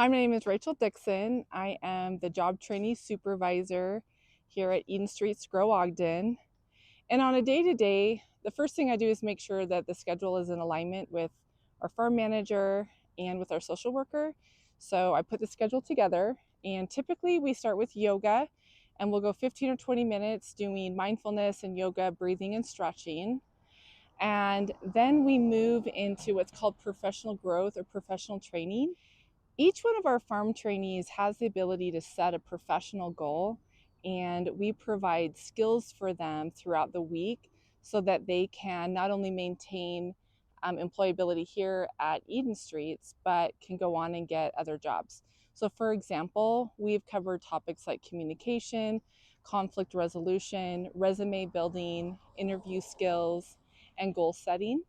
Hi, my name is Rachel Dixon. I am the job trainee supervisor here at Eden Street's Grow Ogden. And on a day to day, the first thing I do is make sure that the schedule is in alignment with our farm manager and with our social worker. So I put the schedule together, and typically we start with yoga, and we'll go 15 or 20 minutes doing mindfulness and yoga, breathing, and stretching. And then we move into what's called professional growth or professional training. Each one of our farm trainees has the ability to set a professional goal, and we provide skills for them throughout the week so that they can not only maintain employability here at Eden Streets, but can go on and get other jobs. So, for example, we've covered topics like communication, conflict resolution, resume building, interview skills, and goal setting,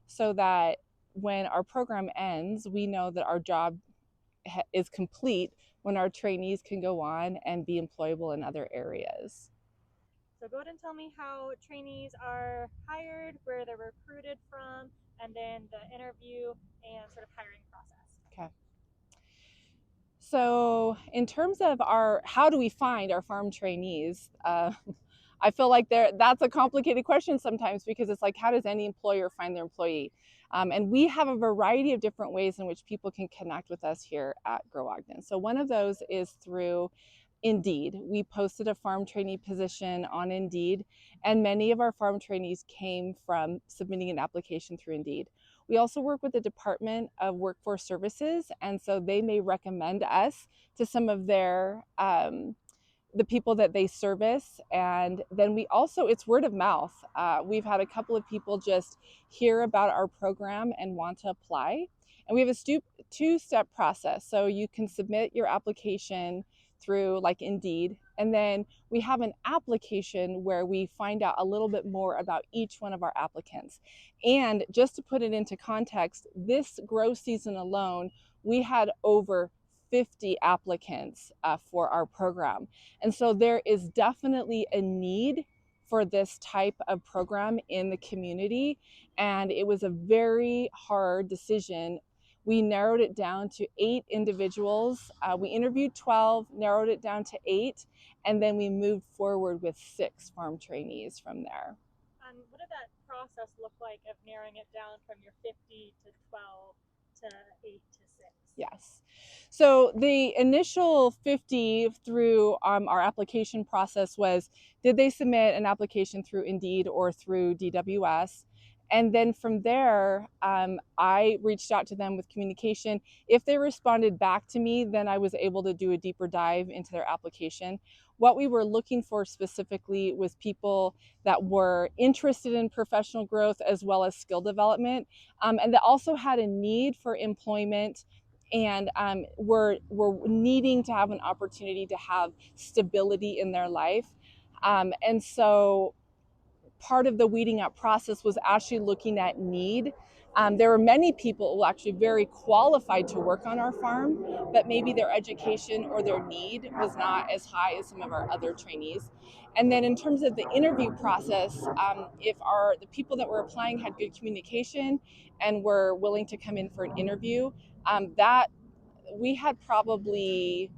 so that when our program ends, we know that our job is complete when our trainees can go on and be employable in other areas. So go ahead and tell me how trainees are hired, where they're recruited from, and then the interview and sort of hiring process. Okay. So, in terms of our how do we find our farm trainees? I feel like that's a complicated question sometimes because it's like, how does any employer find their employee? And we have a variety of different ways in which people can connect with us here at Grow Ogden. So, one of those is through Indeed. We posted a farm trainee position on Indeed, and many of our farm trainees came from submitting an application through Indeed. We also work with the Department of Workforce Services, and so they may recommend us to some of the people that they service. And then we also, it's word of mouth. We've had a couple of people just hear about our program and want to apply. And we have a two-step process. So you can submit your application through like Indeed, and then we have an application where we find out a little bit more about each one of our applicants. And just to put it into context, this grow season alone, we had over 50 applicants for our program. And so there is definitely a need for this type of program in the community. And it was a very hard decision. We narrowed it down to 8 individuals. We interviewed 12, narrowed it down to 8, and then we moved forward with 6 farm trainees from there. And what did that process look like of narrowing it down from your 50 to 12 to 8 to 6? Yes. So the initial 50 through our application process was, did they submit an application through Indeed or through DWS? And then from there, I reached out to them with communication. If they responded back to me, then I was able to do a deeper dive into their application. What we were looking for specifically was people that were interested in professional growth as well as skill development, and that also had a need for employment, and we're needing to have an opportunity to have stability in their life. And so part of the weeding out process was actually looking at need. There were many people who were actually very qualified to work on our farm, but maybe their education or their need was not as high as some of our other trainees. And then in terms of the interview process, if the people that were applying had good communication and were willing to come in for an interview, that we had probably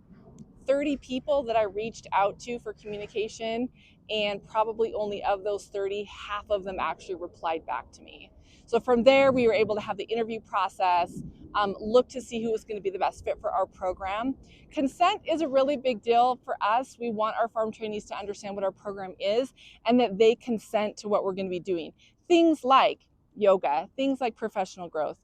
30 people that I reached out to for communication, and probably only of those 30, half of them actually replied back to me. So from there, we were able to have the interview process, look to see who was going to be the best fit for our program. Consent is a really big deal for us. We want our farm trainees to understand what our program is and that they consent to what we're going to be doing. Things like yoga, things like professional growth.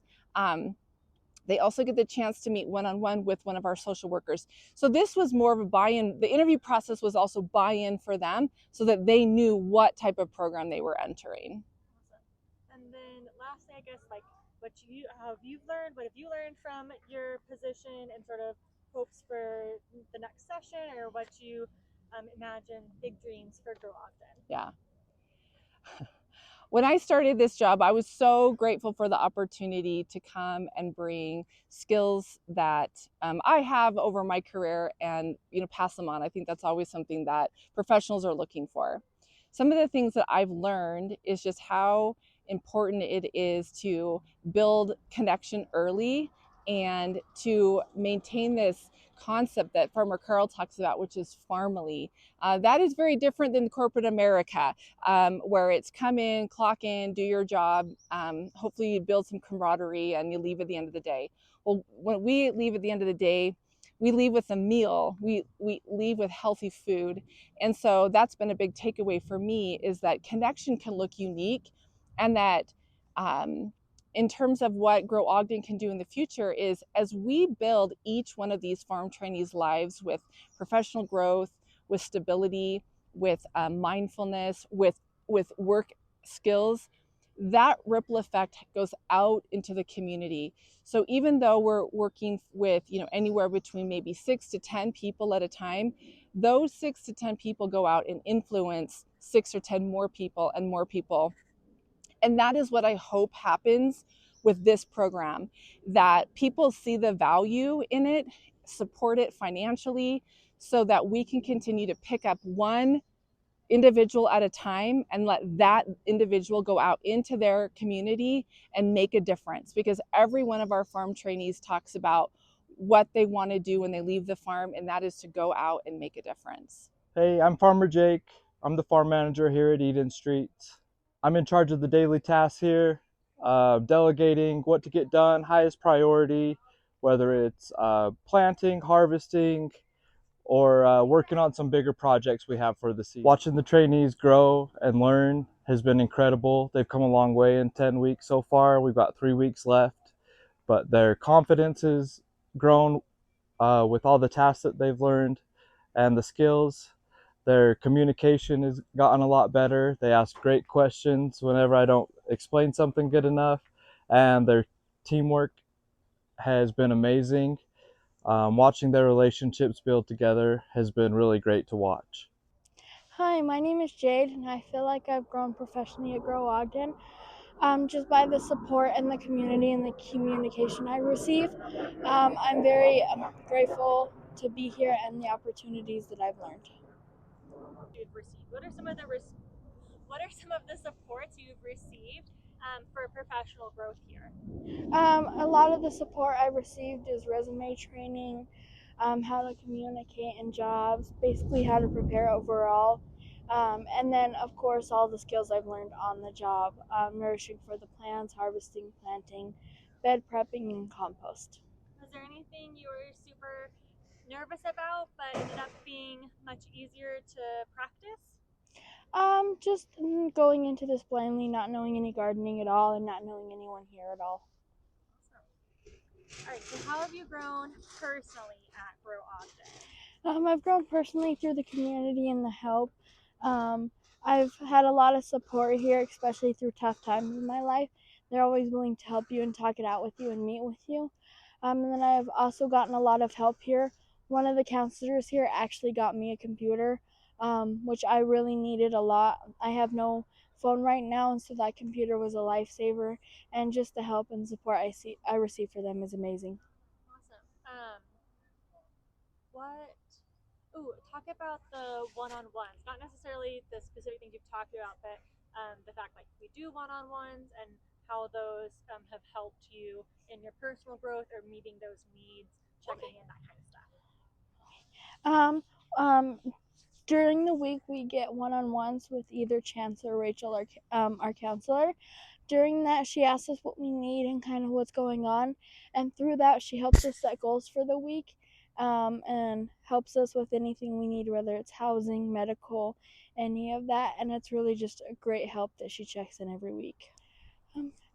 They also get the chance to meet one-on-one with one of our social workers. So this was more of a buy-in. The interview process was also buy-in for them so that they knew what type of program they were entering. Awesome. And then lastly, I guess, like what have you learned from your position and sort of hopes for the next session, or what you imagine big dreams for Grow Ogden? Yeah. When I started this job, I was so grateful for the opportunity to come and bring skills that I have over my career and pass them on. I think that's always something that professionals are looking for. Some of the things that I've learned is just how important it is to build connection early and to maintain this concept that Farmer Carl talks about, which is farmily. That is very different than corporate America, where it's come in, clock in, do your job. Hopefully, you build some camaraderie and you leave at the end of the day. Well, when we leave at the end of the day, we leave with a meal. We leave with healthy food, and so that's been a big takeaway for me, is that connection can look unique, and that um, in terms of what Grow Ogden can do in the future is, as we build each one of these farm trainees' lives with professional growth, with stability, with mindfulness, with work skills, that ripple effect goes out into the community. So even though we're working with, anywhere between maybe 6 to 10 people at a time, those 6 to 10 people go out and influence 6 or 10 more people and more people. And that is what I hope happens with this program, that people see the value in it, support it financially, so that we can continue to pick up one individual at a time and let that individual go out into their community and make a difference. Because every one of our farm trainees talks about what they want to do when they leave the farm, and that is to go out and make a difference. Hey, I'm Farmer Jake. I'm the farm manager here at Eden Street. I'm in charge of the daily tasks here, delegating what to get done, highest priority, whether it's planting, harvesting, or working on some bigger projects we have for the season. Watching the trainees grow and learn has been incredible. They've come a long way in 10 weeks so far. We've got 3 weeks left, but their confidence has grown with all the tasks that they've learned and the skills. Their communication has gotten a lot better. They ask great questions whenever I don't explain something good enough, and their teamwork has been amazing. Watching their relationships build together has been really great to watch. Hi, my name is Jade, and I feel like I've grown professionally at Grow Ogden just by the support and the community and the communication I receive. I'm very grateful to be here and the opportunities that I've learned. You've received. What are some of the supports you've received for professional growth here? A lot of the support I received is resume training, how to communicate in jobs, basically how to prepare overall. And then, of course, all the skills I've learned on the job, nourishing for the plants, harvesting, planting, bed prepping, and compost. Was there anything you were super nervous about but ended up being much easier to practice? Just going into this blindly, not knowing any gardening at all, and not knowing anyone here at all. All right, so how have you grown personally at Grow Ogden? I've grown personally through the community and the help. Um, I've had a lot of support here, especially through tough times in my life. They're always willing to help you and talk it out with you and meet with you. And then I've also gotten a lot of help here. One of the counselors here actually got me a computer, which I really needed a lot. I have no phone right now, and so that computer was a lifesaver. And just the help and support I receive for them is amazing. Awesome. What? Ooh, talk about the one-on-ones. Not necessarily the specific things you've talked about, but the fact like we do one-on-ones and how those have helped you in your personal growth or meeting those needs, checking in, that kind of stuff. Um, um, During the week, we get one-on-ones with either Chance or Rachel, our counselor. During that, she asks us what we need and kind of what's going on, and through that, she helps us set goals for the week, and helps us with anything we need, whether it's housing, medical, any of that. And it's really just a great help that she checks in every week.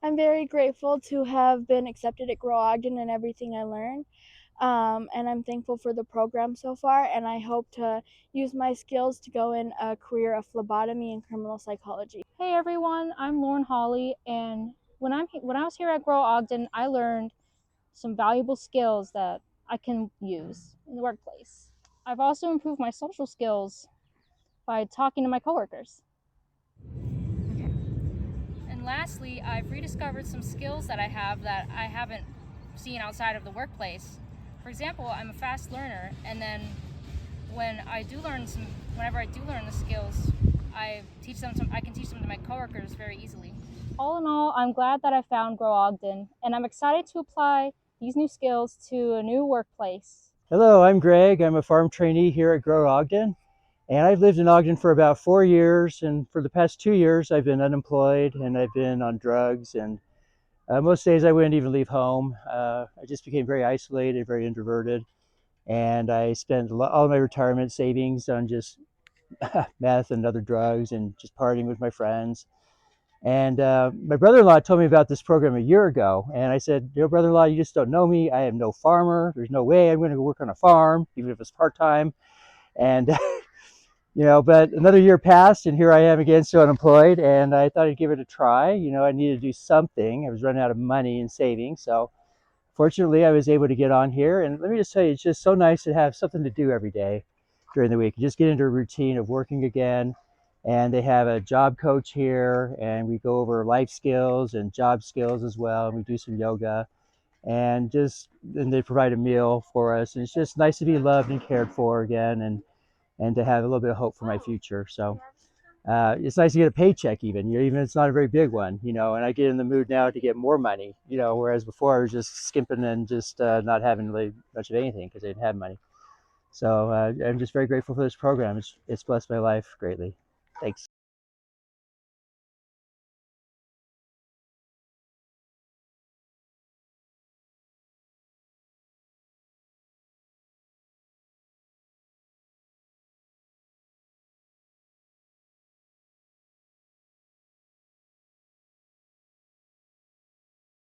I'm very grateful to have been accepted at Grow Ogden and everything I learned. And I'm thankful for the program so far, and I hope to use my skills to go in a career of phlebotomy and criminal psychology. Hey everyone, I'm Lauren Hawley, and when I was here at Grow Ogden, I learned some valuable skills that I can use in the workplace. I've also improved my social skills by talking to my coworkers. Okay. And lastly, I've rediscovered some skills that I have that I haven't seen outside of the workplace. For example, I'm a fast learner, and then whenever I do learn the skills, I can teach them to my coworkers very easily. All in all, I'm glad that I found Grow Ogden, and I'm excited to apply these new skills to a new workplace. Hello, I'm Greg. I'm a farm trainee here at Grow Ogden, and I've lived in Ogden for about 4 years. And for the past 2 years, I've been unemployed and I've been on drugs. And most days I wouldn't even leave home. I just became very isolated, very introverted, and I spent all my retirement savings on just meth and other drugs and just partying with my friends. And my brother-in-law told me about this program a year ago, and I said, brother-in-law, you just don't know me. I am no farmer. There's no way I'm going to go work on a farm, even if it's part-time. And but another year passed, and here I am again, still unemployed. And I thought I'd give it a try. I needed to do something. I was running out of money and savings, so fortunately, I was able to get on here. And let me just tell you, it's just so nice to have something to do every day during the week. Just get into a routine of working again. And they have a job coach here, and we go over life skills and job skills as well. And we do some yoga, and they provide a meal for us. And it's just nice to be loved and cared for again, and to have a little bit of hope for my future. So it's nice to get a paycheck, even if it's not a very big one, and I get in the mood now to get more money, whereas before I was just skimping and just not having really much of anything because I didn't have money. So I'm just very grateful for this program. It's blessed my life greatly. Thanks.